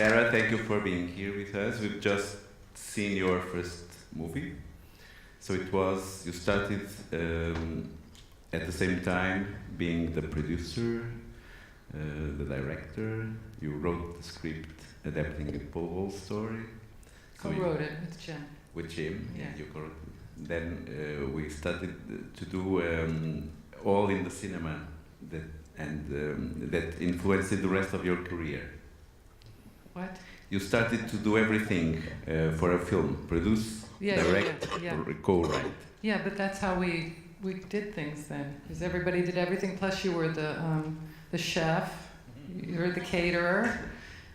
Sara, thank you for being here with us. We've just seen your first movie. So it was, you started at the same time being the producer, the director. You wrote the script adapting a Paul Bowles story. So Co-wrote it with Jim. With Jim, yeah. You co-wrote it. Then we started to do all in the cinema that influenced the rest of your career. What? You started to do everything for a film, produce, direct, co-write. Yeah, but that's how we did things then, because everybody did everything. Plus, you were the chef, you were the caterer,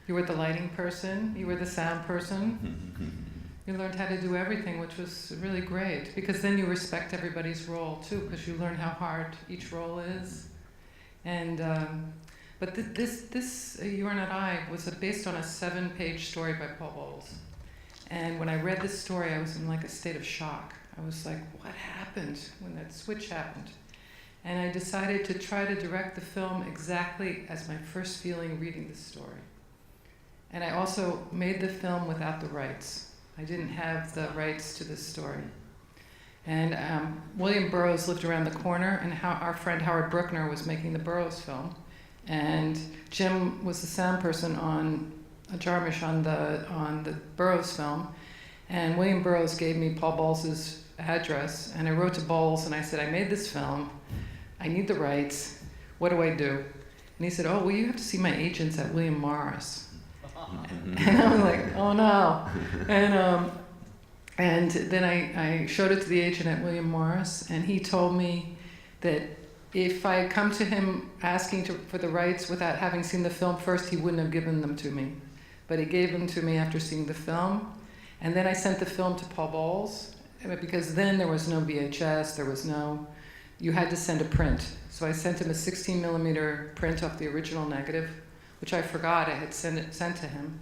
you were the lighting person, you were the sound person. You learned how to do everything, which was really great, because then you respect everybody's role too, because you learn how hard each role is. And but this You Are Not I was based on a 7-page story by Paul Bowles. And when I read this story, I was in like a state of shock. I was like, what happened when that switch happened? And I decided to try to direct the film exactly as my first feeling reading the story. And I also made the film without the rights. I didn't have the rights to this story. And William Burroughs lived around the corner, and our friend Howard Brookner was making the Burroughs film. And Jim was the sound person on Jarmusch on the Burroughs film. And William Burroughs gave me Paul Bowles' address, and I wrote to Bowles and I said, I made this film, I need the rights, what do I do? And he said, oh, well, you have to see my agents at William Morris. And I was like, oh no. And then I showed it to the agent at William Morris, and he told me that if I come to him asking for the rights without having seen the film first, he wouldn't have given them to me. But he gave them to me after seeing the film. And then I sent the film to Paul Bowles, because then there was no VHS, you had to send a print. So I sent him a 16 millimeter print of the original negative, which I forgot I had sent to him.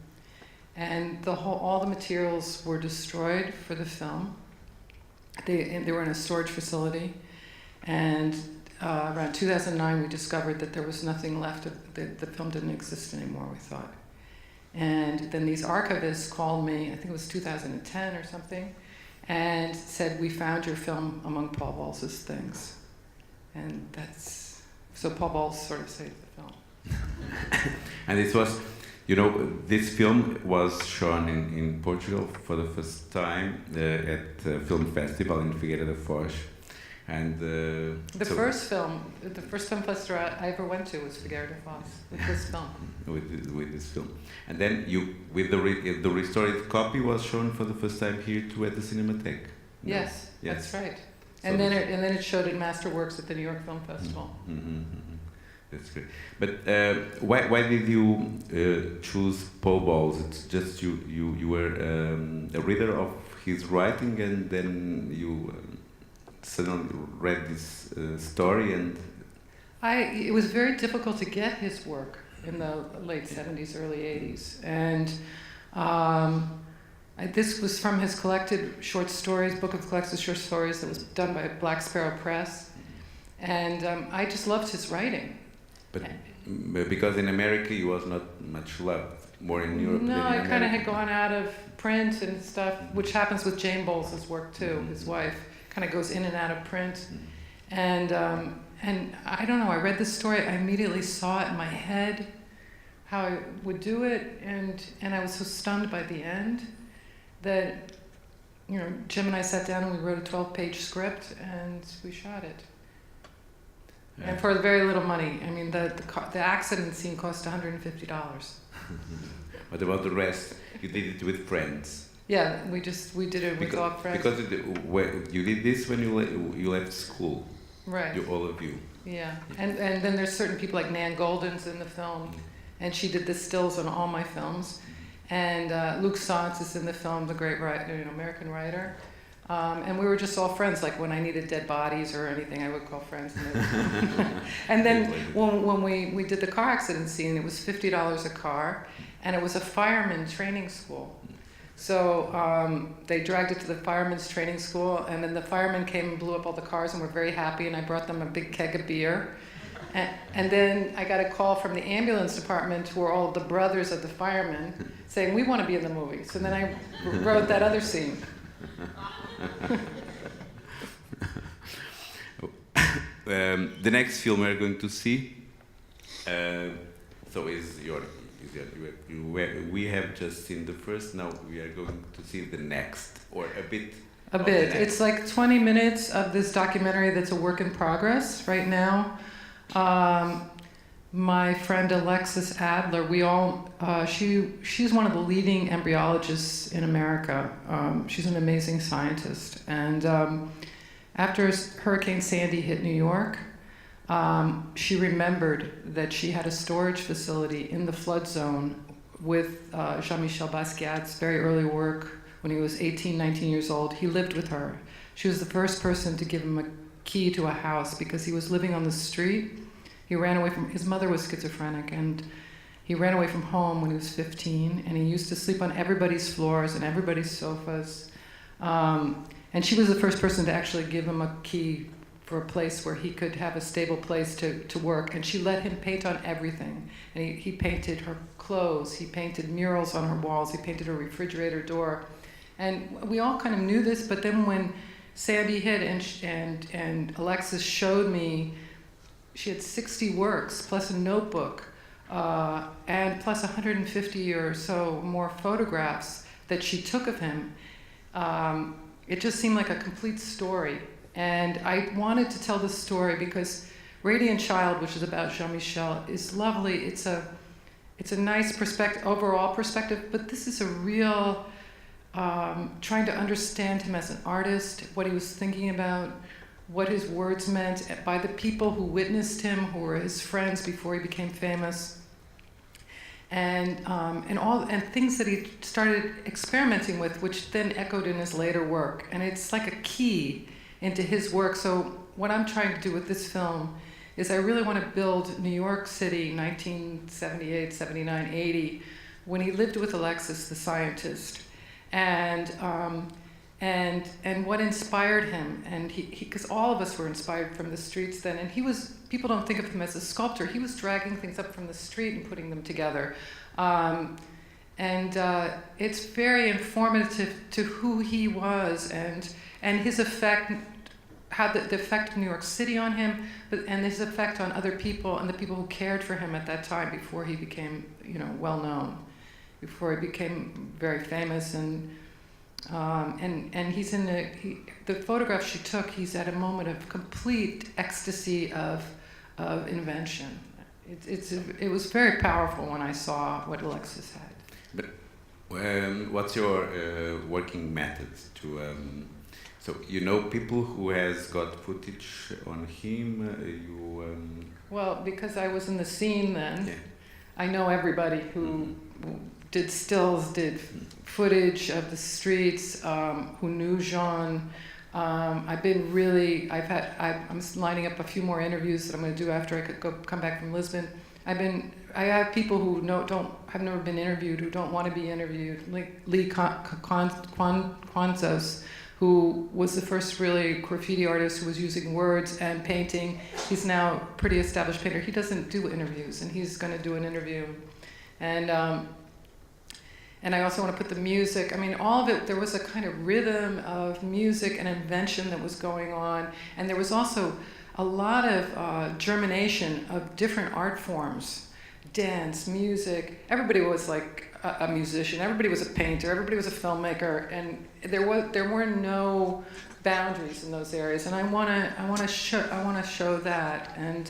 And all the materials were destroyed for the film. They were in a storage facility. And around 2009, we discovered that there was nothing left. The film didn't exist anymore, we thought. And then these archivists called me, I think it was 2010 or something, and said, we found your film among Paul Bowles' things. And so Paul Bowles sort of saved the film. And it was, this film was shown in Portugal for the first time at a film festival in Figueira da Foz. And the first film festival I ever went to was Figueira da Foz with this film. with this film, and then the restored copy was shown for the first time here too at the Cinematheque. No? Yes, that's right. So and then it showed at Masterworks at the New York Film Festival. That's great. But why did you choose Paul Bowles? It's just you were a reader of his writing, and then you suddenly read this story, and it was very difficult to get his work in the late 70s, early 80s, and this was from his collected short stories, book of collected short stories that was done by Black Sparrow Press, and I just loved his writing. But because in America he was not much loved, more in Europe than in America. No, I kind of had gone out of print and stuff, which happens with Jane Bowles' work too, his wife. Kind of goes in and out of print, and I don't know. I read this story. I immediately saw it in my head, how I would do it, and I was so stunned by the end that Jim and I sat down and we wrote a 12-page script and we shot it. Yeah. And for very little money. I mean, the accident scene cost $150. What about the rest? You did it with friends. Yeah, we did it with all friends. Because you did this when you left school. Right. All of you. Yeah, and then there's certain people like Nan Golden's in the film, and she did the stills on all my films. And Luke Santz is in the film, the great writer, American writer. And we were just all friends. Like when I needed dead bodies or anything, I would call friends. And then when we did the car accident scene, it was $50 a car, and it was a fireman training school. So they dragged it to the fireman's training school, and then the firemen came and blew up all the cars and were very happy, and I brought them a big keg of beer. And then I got a call from the ambulance department who were all the brothers of the firemen saying, we want to be in the movie. So then I wrote that other scene. The next film we're going to see, we have just seen the first, now we are going to see the next, or a bit. A bit. It's like 20 minutes of this documentary that's a work in progress right now. My friend Alexis Adler, she's one of the leading embryologists in America. She's an amazing scientist. And after Hurricane Sandy hit New York, she remembered that she had a storage facility in the flood zone with Jean-Michel Basquiat's very early work when he was 18, 19 years old. He lived with her. She was the first person to give him a key to a house because he was living on the street. He ran away from, his mother was schizophrenic, and he ran away from home when he was 15, and he used to sleep on everybody's floors and everybody's sofas. And she was the first person to actually give him a key for a place where he could have a stable place to work. And she let him paint on everything. And he painted her clothes, he painted murals on her walls, he painted her refrigerator door. And we all kind of knew this, but then when Sandy hit and Alexis showed me, she had 60 works, plus a notebook, and plus 150 or so more photographs that she took of him. It just seemed like a complete story. And I wanted to tell this story because Radiant Child, which is about Jean-Michel, is lovely. It's a nice perspective, overall perspective, but this is a real trying to understand him as an artist, what he was thinking about, what his words meant by the people who witnessed him, who were his friends before he became famous, and things that he started experimenting with, which then echoed in his later work. And it's like a key into his work. So what I'm trying to do with this film is I really want to build New York City, 1978, 79, 80, when he lived with Alexis, the scientist, and what inspired him. And because all of us were inspired from the streets then, and people don't think of him as a sculptor. He was dragging things up from the street and putting them together. It's very informative to who he was and his effect, how the effect of New York City on him, and his effect on other people and the people who cared for him at that time before he became, well known, before he became very famous. And he's in the photograph she took. He's at a moment of complete ecstasy of invention. It was very powerful when I saw what Alexis had. But what's your working methods to? So people who has got footage on him. Well, because I was in the scene then, yeah. I know everybody who did stills, did footage of the streets, who knew Jean. I'm lining up a few more interviews that I'm going to do after I could come back from Lisbon. I have people who have never been interviewed, who don't want to be interviewed, like Lee Kwanzos, who was the first really graffiti artist who was using words and painting. He's now a pretty established painter. He doesn't do interviews, and he's going to do an interview. And I also want to put the music. I mean, all of it, there was a kind of rhythm of music and invention that was going on. And there was also a lot of germination of different art forms, dance, music. Everybody was like a musician. Everybody was a painter. Everybody was a filmmaker. And there were no boundaries in those areas. And I want to show that. And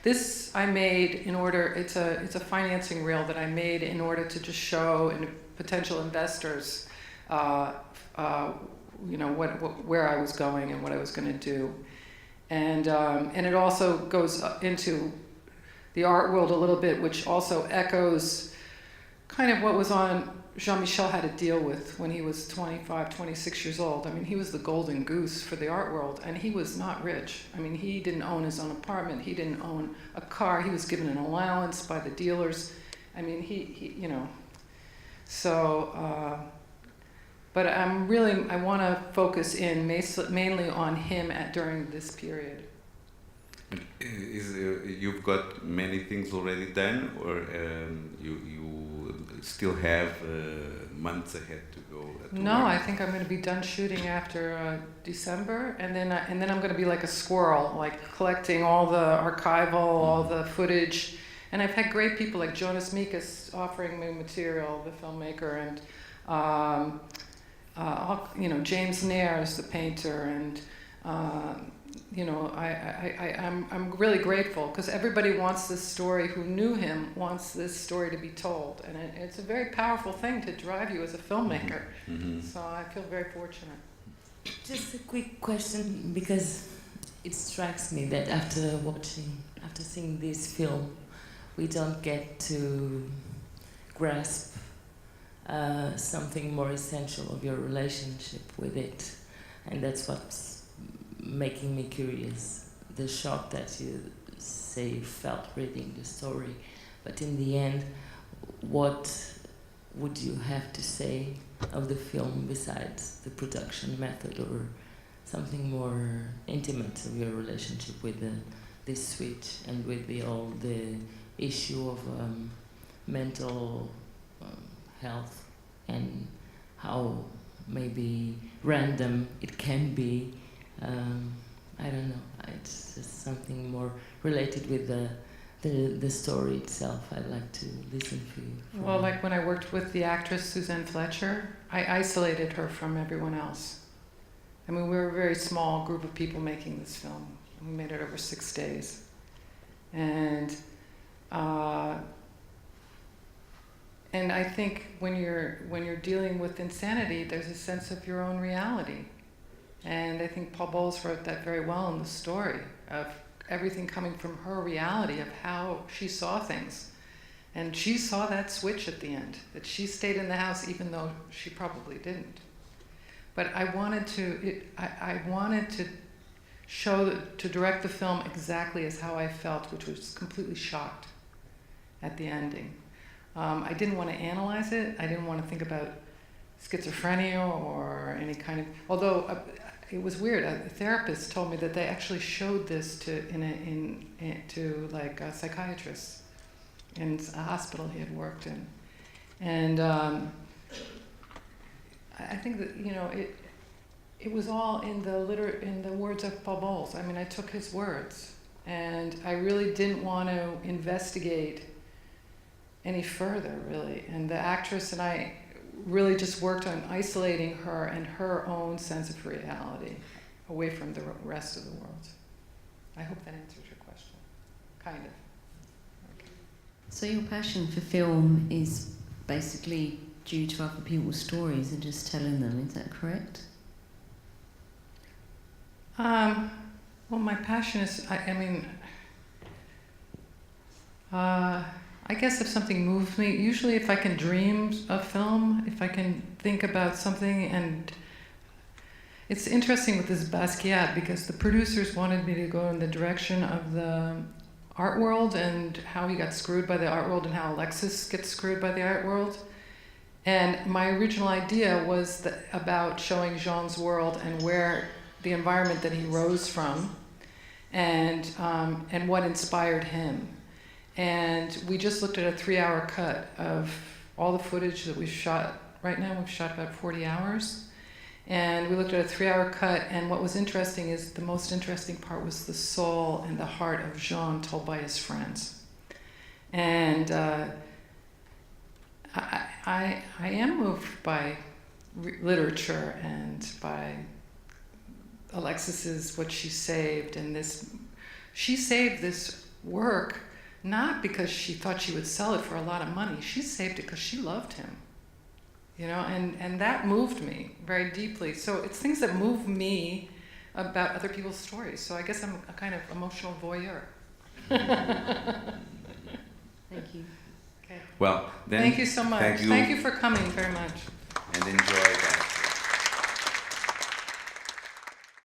this I made in order. It's a financing reel that I made in order to just show potential investors, where I was going and what I was going to do, and it also goes into the art world a little bit, which also echoes kind of what was on Jean-Michel had to deal with when he was 25, 26 years old. I mean, he was the golden goose for the art world, and he was not rich. I mean, he didn't own his own apartment. He didn't own a car. He was given an allowance by the dealers. I mean, he. So, but I want to focus in mainly on him during this period. You've got many things already done, or you still have months ahead to go? No, I think I'm going to be done shooting after December, and then I'm going to be like a squirrel, like collecting all the archival, all the footage. And I've had great people like Jonas Mekas offering me material, the filmmaker, and James Nares, the painter, and I'm really grateful because everybody wants this story. Who knew him wants this story to be told, and it's a very powerful thing to drive you as a filmmaker. Mm-hmm. So I feel very fortunate. Just a quick question, because it strikes me that after seeing this film, we don't get to grasp something more essential of your relationship with it, and that's what's making me curious. The shock that you say you felt reading the story, but in the end, what would you have to say of the film besides the production method, or something more intimate of your relationship with this switch and with the issue of mental health, and how maybe random it can be? I don't know. It's just something more related with the story itself. I'd like to listen to you. Well, like when I worked with the actress Suzanne Fletcher, I isolated her from everyone else. I mean, we were a very small group of people making this film. We made it over 6 days. And I think when you're dealing with insanity, there's a sense of your own reality. And I think Paul Bowles wrote that very well in the story, of everything coming from her reality of how she saw things. And she saw that switch at the end, that she stayed in the house even though she probably didn't. But I wanted to to direct the film exactly as how I felt, which was completely shocked at the ending. I didn't want to analyze it. I didn't want to think about schizophrenia or any kind of, although it was weird. A therapist told me that they actually showed this to psychiatrists in a hospital he had worked in, and I think that it was all in the words of Paul Bowles. I mean, I took his words, and I really didn't want to investigate any further, really. And the actress and I really just worked on isolating her and her own sense of reality away from the rest of the world. I hope that answers your question. Kind of. Okay. So your passion for film is basically due to other people's stories and just telling them, is that correct? Well, my passion is, I guess if something moves me, usually if I can dream a film, if I can think about something, and it's interesting with this Basquiat because the producers wanted me to go in the direction of the art world and how he got screwed by the art world and how Alexis gets screwed by the art world. And my original idea was about showing Jean's world and where the environment that he rose from and what inspired him. And we just looked at a 3-hour cut of all the footage that we've shot. Right now we've shot about 40 hours. And we looked at a 3-hour cut, and what was interesting is the most interesting part was the soul and the heart of Jean told by his friends. And I am moved by literature and by Alexis's, what she saved, and she saved this work not because she thought she would sell it for a lot of money. She saved it because she loved him, and that moved me very deeply. So it's things that move me about other people's stories. So I guess I'm a kind of emotional voyeur. Thank you. Okay. Well, then, thank you so much. Thank you for coming very much. And enjoy that.